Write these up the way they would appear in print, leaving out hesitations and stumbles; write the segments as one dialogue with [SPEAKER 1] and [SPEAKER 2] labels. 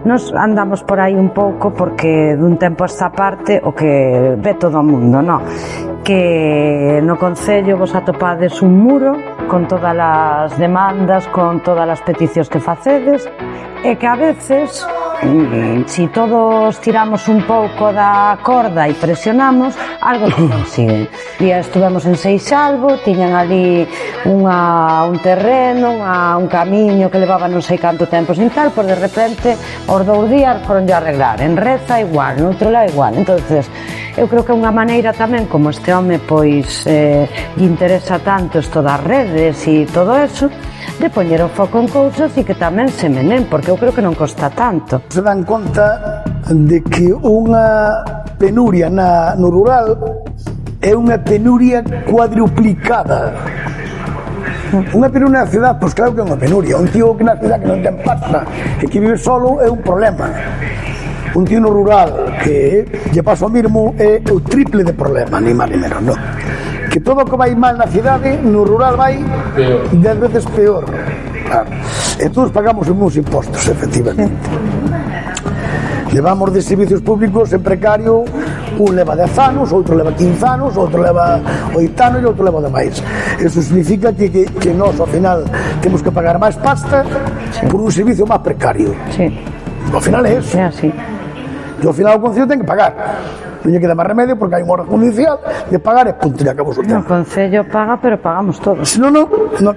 [SPEAKER 1] Nos andamos por aí un pouco porque dun tempo a esta parte o que ve todo o mundo, no? Que no Concello vos atopades un muro con todas as demandas, con todas as peticións que facedes, e que a veces, si todos tiramos un pouco da corda e presionamos, algo se consigue. E estuvemos en Seixalbo, tiñan ali un terreno, un camiño que levaba non sei canto tempo sin tal, por de repente, os 2 días foron de arreglar, en Reza igual, no outro lado igual. Entonces, eu creo que é unha maneira tamén, como este home pois lle interesa tanto isto das redes e todo eso, de poñer o foco en cousas e que tamén se menen, porque eu creo que non costa tanto.
[SPEAKER 2] Se dan conta de que unha penuria no rural é unha penuria cuadruplicada. Unha penuria na cidade, pois claro que é unha penuria. Un tío que na cidade que non ten pasta e que vive solo é un problema. Un tío no rural que lle pasa o mesmo é o triple de problema, ni máis ni menos, non? Que todo o que vai mal na cidade, no rural vai 10 veces peor. Claro. E todos pagamos os meus impostos, efectivamente. Levamos de servicios públicos en precario, un leva 10 anos, outro leva 15 anos, outro leva 8 anos e outro leva demais. Eso significa que nós, ao final, temos que pagar máis pasta por un servicio máis precario.
[SPEAKER 1] Sí.
[SPEAKER 2] Ao final é eso.
[SPEAKER 1] É así.
[SPEAKER 2] E ao final o Concello ten que pagar. Non lle queda máis remedio porque hai unha orden judicial de pagar e punto, e acabou o tempo.
[SPEAKER 1] O Concello paga, pero pagamos todos.
[SPEAKER 2] Se non,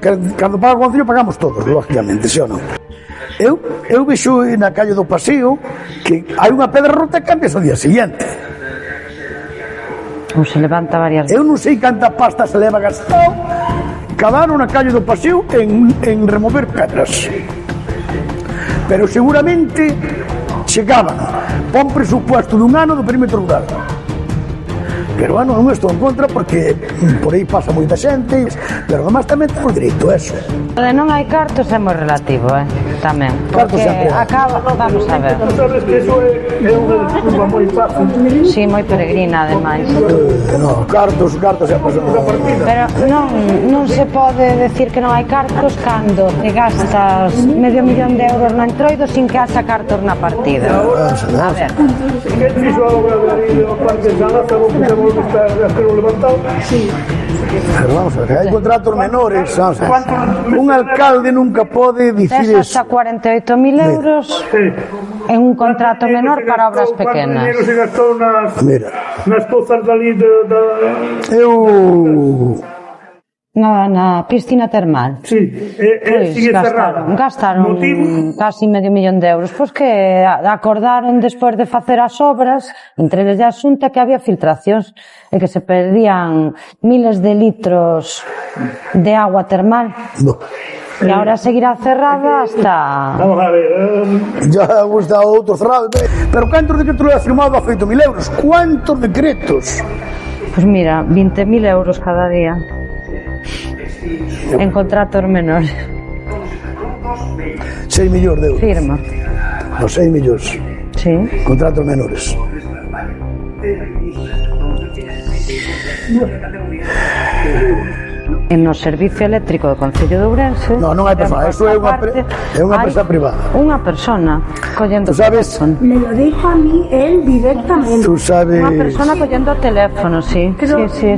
[SPEAKER 2] cando paga o Concello pagamos todos, lógicamente, se ou non? Eu vexo na calle do Paseo que hai unha pedra rota e cambias ao día seguinte.
[SPEAKER 1] Ou se levanta varias veces.
[SPEAKER 2] Eu non sei canta pasta se leva gastado cada ano na calle do Paseo en remover pedras. Pero seguramente chegaban para un presupuesto dun ano do perímetro rural. Pero bueno, non estou en contra porque por aí pasa moita xente, pero además tamén temos dereito a eso.
[SPEAKER 1] De non hai cartos é moi relativo, tamén.
[SPEAKER 2] Cartos
[SPEAKER 1] Porque
[SPEAKER 2] sempre hai.
[SPEAKER 1] acaba, vamos a ver.
[SPEAKER 2] Sabes que eso é unha desculpa moi fácil.
[SPEAKER 1] Sí, moi peregrina, ademais.
[SPEAKER 2] No, cartos sempre son unha partida.
[SPEAKER 1] Pero non se pode decir que non hai cartos cando te gastas medio millón de euros no entroido sin que haxa cartos na partida. A ver.
[SPEAKER 3] Que fixo a obra de Parque de San Lázaro que se volve a ter o levantado? Sí.
[SPEAKER 2] Pero vamos a ver, hai contratos menores, vamos a ver. Un alcalde nunca pode dicir
[SPEAKER 1] Tes
[SPEAKER 2] eso.
[SPEAKER 1] hasta 48.000 euros en un contrato menor para obras pequenas.
[SPEAKER 3] Cuánto dinero se gastou nas pozas dali
[SPEAKER 1] Na piscina termal.
[SPEAKER 3] Sí,
[SPEAKER 1] Pois gastaron casi medio millón de euros. Pois que acordaron despois de facer as obras, entre eles da Xunta, que había filtracións e que se perdían miles de litros de agua termal.
[SPEAKER 2] No.
[SPEAKER 1] E agora seguirá cerrada hasta...
[SPEAKER 3] Vamos a ver.
[SPEAKER 2] Ya gusta outro cerrado. Pero cantos decretos le ha firmado a 8.000 euros? Cuántos decretos?
[SPEAKER 1] Pois mira, 20.000 euros cada día. En contratos menores.
[SPEAKER 2] 6 millóns de euros.
[SPEAKER 1] Firma.
[SPEAKER 2] Os 6 millóns.
[SPEAKER 1] Sí.
[SPEAKER 2] Contratos menores.
[SPEAKER 1] En o servicio eléctrico do Concello de Ourense...
[SPEAKER 2] Non hai persona, eso é unha empresa privada.
[SPEAKER 1] Unha persona collendo o
[SPEAKER 2] sabes?
[SPEAKER 1] teléfono.
[SPEAKER 4] Me lo dijo a mí él directamente.
[SPEAKER 2] Tú sabes...
[SPEAKER 1] Unha persona collendo o teléfono, sí.
[SPEAKER 4] Pero,
[SPEAKER 1] Sí.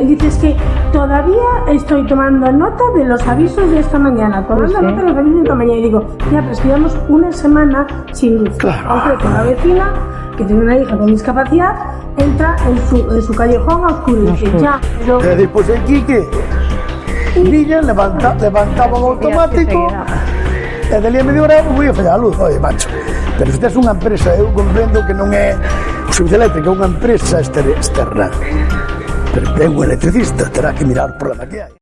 [SPEAKER 4] dices que todavía estoy tomando nota de los avisos de esta mañana. Tomando nota de los avisos de esta mañana. Y digo, ya, pero es que llevamos una semana sin luz.
[SPEAKER 2] Claro.
[SPEAKER 4] Aunque con la vecina, que tiene una hija con discapacidad, entra en su callejón a oscurecer. Ya, pero...
[SPEAKER 2] E despois aquí que Villa levantaba o automático e dali a media hora voy a fallar a luz. Oye, macho, pero se tes unha empresa, eu comprendo que non é o servicio eléctrico, é unha empresa externa, pero ten un electricista, terá que mirar o problema que hai.